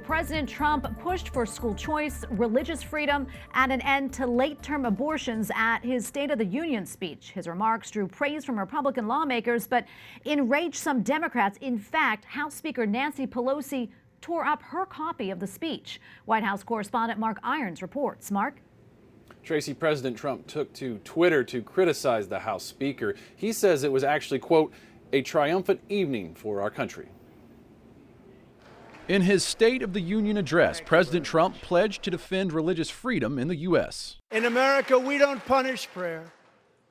President Trump pushed for school choice, religious freedom, and an end to late-term abortions at his State of the Union speech. His remarks drew praise from Republican lawmakers, but enraged some Democrats. In fact, House Speaker Nancy Pelosi tore up her copy of the speech. White House correspondent Mark Irons reports. Mark? Tracy, President Trump took to Twitter to criticize the House Speaker. He says it was actually, quote, a triumphant evening for our country. In his State of the Union address, President Trump pledged to defend religious freedom in the U.S. In America, we don't punish prayer.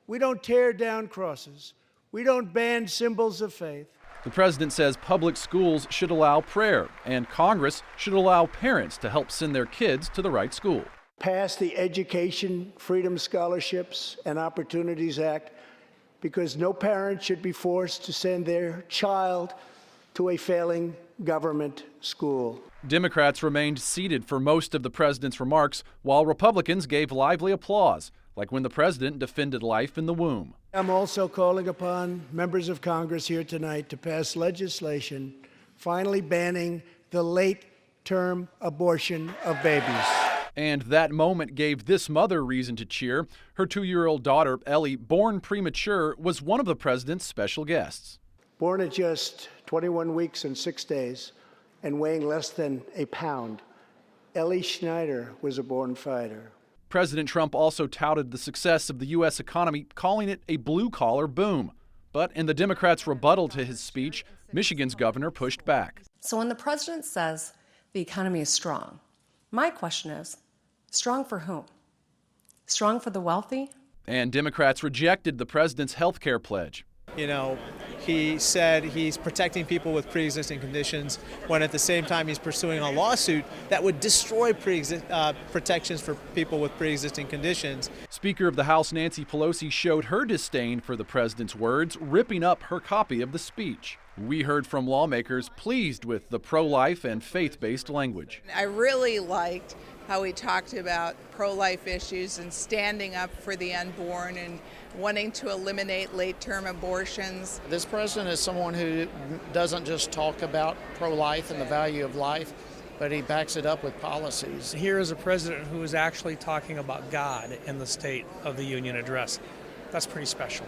We don't tear down crosses. We don't ban symbols of faith. The president says public schools should allow prayer, and Congress should allow parents to help send their kids to the right school. Pass the Education Freedom Scholarships and Opportunities Act, because no parent should be forced to send their child to a failing government school. Democrats remained seated for most of the president's remarks, while Republicans gave lively applause, like when the president defended life in the womb. I'm also calling upon members of Congress here tonight to pass legislation finally banning the late-term abortion of babies. And that moment gave this mother reason to cheer. Her 2-year-old daughter, Ellie, born premature, was one of the president's special guests. Born at just 21 weeks and 6 days and weighing less than a pound, Ellie Schneider was a born fighter. President Trump also touted the success of the U.S. economy, calling it a blue-collar boom. But in the Democrats' rebuttal to his speech, Michigan's governor pushed back. So when the president says the economy is strong, my question is, strong for whom? Strong for the wealthy? And Democrats rejected the president's health care pledge. You know, he said he's protecting people with pre-existing conditions when at the same time he's pursuing a lawsuit that would destroy protections for people with pre-existing conditions. Speaker of the House Nancy Pelosi showed her disdain for the president's words, ripping up her copy of the speech. We heard from lawmakers pleased with the pro-life and faith-based language. I really liked how he talked about pro-life issues and standing up for the unborn and wanting to eliminate late-term abortions. This president is someone who doesn't just talk about pro-life and the value of life, but he backs it up with policies. Here is a president who is actually talking about God in the State of the Union address. That's pretty special.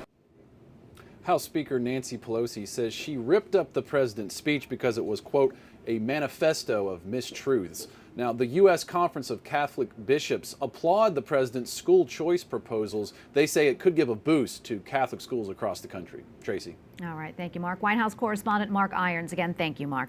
House Speaker Nancy Pelosi says she ripped up the president's speech because it was, quote, a manifesto of mistruths. Now, the U.S. Conference of Catholic Bishops applaud the president's school choice proposals. They say it could give a boost to Catholic schools across the country. Tracy. All right. Thank you, Mark. White House correspondent Mark Irons. Again, thank you, Mark.